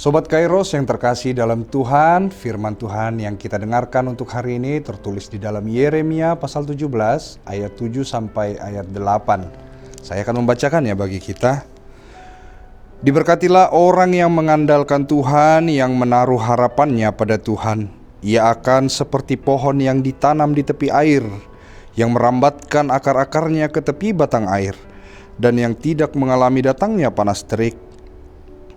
Sobat Kairos yang terkasih dalam Tuhan, firman Tuhan yang kita dengarkan untuk hari ini tertulis di dalam Yeremia pasal 17 ayat 7 sampai ayat 8. Saya akan membacakannya bagi kita. Diberkatilah orang yang mengandalkan Tuhan, yang menaruh harapannya pada Tuhan. Ia akan seperti pohon yang ditanam di tepi air, yang merambatkan akar-akarnya ke tepi batang air, dan yang tidak mengalami datangnya panas terik,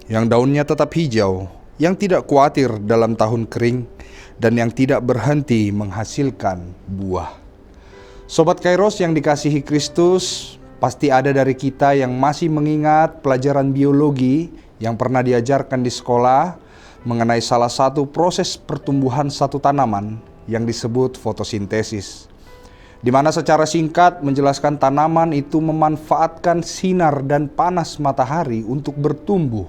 yang daunnya tetap hijau, yang tidak khawatir dalam tahun kering, dan yang tidak berhenti menghasilkan buah. Sobat Kairos yang dikasihi Kristus, pasti ada dari kita yang masih mengingat pelajaran biologi yang pernah diajarkan di sekolah mengenai salah satu proses pertumbuhan satu tanaman yang disebut fotosintesis, di mana secara singkat menjelaskan tanaman itu memanfaatkan sinar dan panas matahari untuk bertumbuh.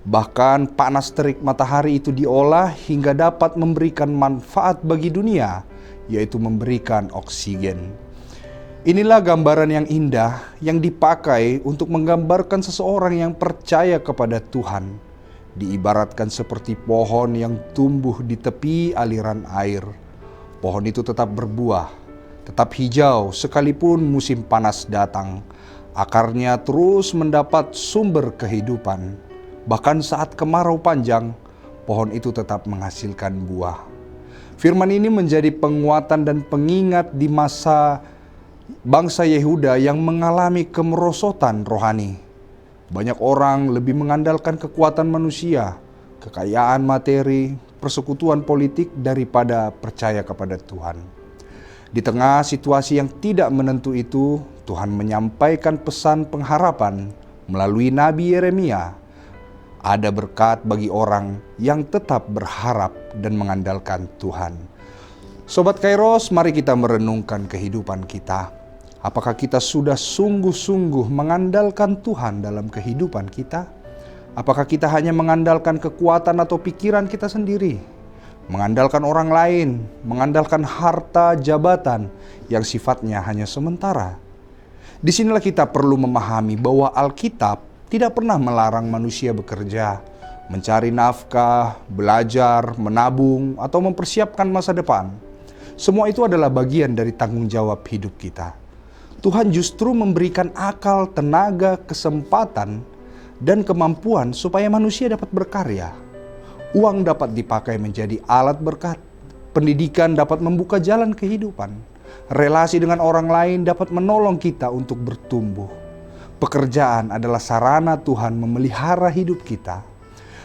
Bahkan panas terik matahari itu diolah hingga dapat memberikan manfaat bagi dunia, yaitu memberikan oksigen. Inilah gambaran yang indah yang dipakai untuk menggambarkan seseorang yang percaya kepada Tuhan. Diibaratkan seperti pohon yang tumbuh di tepi aliran air. Pohon itu tetap berbuah, tetap hijau sekalipun musim panas datang. Akarnya terus mendapat sumber kehidupan. Bahkan saat kemarau panjang, pohon itu tetap menghasilkan buah. Firman ini menjadi penguatan dan pengingat di masa bangsa Yehuda yang mengalami kemerosotan rohani. Banyak orang lebih mengandalkan kekuatan manusia, kekayaan materi, persekutuan politik daripada percaya kepada Tuhan. Di tengah situasi yang tidak menentu itu, Tuhan menyampaikan pesan pengharapan melalui Nabi Yeremia. Ada berkat bagi orang yang tetap berharap dan mengandalkan Tuhan. Sobat Kairos, mari kita merenungkan kehidupan kita. Apakah kita sudah sungguh-sungguh mengandalkan Tuhan dalam kehidupan kita? Apakah kita hanya mengandalkan kekuatan atau pikiran kita sendiri? Mengandalkan orang lain, mengandalkan harta, jabatan yang sifatnya hanya sementara? Disinilah kita perlu memahami bahwa Alkitab tidak pernah melarang manusia bekerja, mencari nafkah, belajar, menabung, atau mempersiapkan masa depan. Semua itu adalah bagian dari tanggung jawab hidup kita. Tuhan justru memberikan akal, tenaga, kesempatan, dan kemampuan supaya manusia dapat berkarya. Uang dapat dipakai menjadi alat berkat. Pendidikan dapat membuka jalan kehidupan. Relasi dengan orang lain dapat menolong kita untuk bertumbuh. Pekerjaan adalah sarana Tuhan memelihara hidup kita.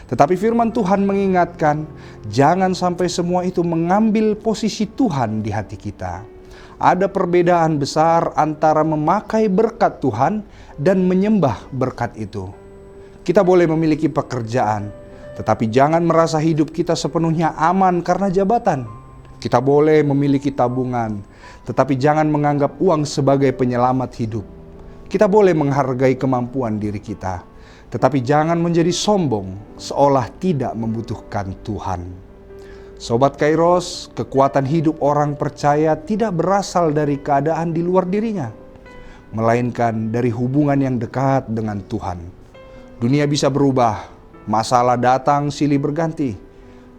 Tetapi firman Tuhan mengingatkan, jangan sampai semua itu mengambil posisi Tuhan di hati kita. Ada perbedaan besar antara memakai berkat Tuhan dan menyembah berkat itu. Kita boleh memiliki pekerjaan, tetapi jangan merasa hidup kita sepenuhnya aman karena jabatan. Kita boleh memiliki tabungan, tetapi jangan menganggap uang sebagai penyelamat hidup. Kita boleh menghargai kemampuan diri kita, tetapi jangan menjadi sombong seolah tidak membutuhkan Tuhan. Sobat Kairos, kekuatan hidup orang percaya tidak berasal dari keadaan di luar dirinya, melainkan dari hubungan yang dekat dengan Tuhan. Dunia bisa berubah, masalah datang silih berganti.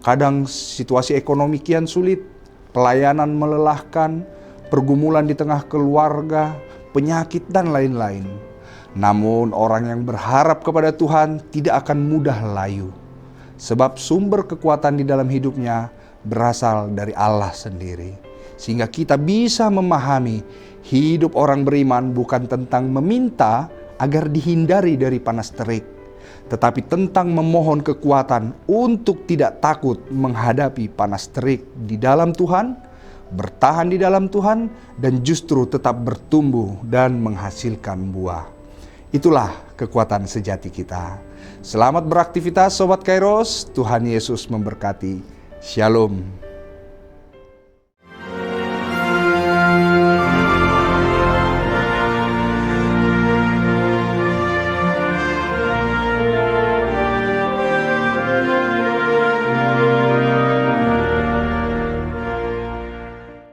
Kadang situasi ekonomi kian sulit, pelayanan melelahkan, pergumulan di tengah keluarga, penyakit dan lain-lain. Namun orang yang berharap kepada Tuhan tidak akan mudah layu, sebab sumber kekuatan di dalam hidupnya berasal dari Allah sendiri. Sehingga kita bisa memahami hidup orang beriman bukan tentang meminta agar dihindari dari panas terik, tetapi tentang memohon kekuatan untuk tidak takut menghadapi panas terik di dalam Tuhan, bertahan di dalam Tuhan, dan justru tetap bertumbuh dan menghasilkan buah. Itulah kekuatan sejati kita. Selamat beraktivitas Sobat Kairos, Tuhan Yesus memberkati. Shalom.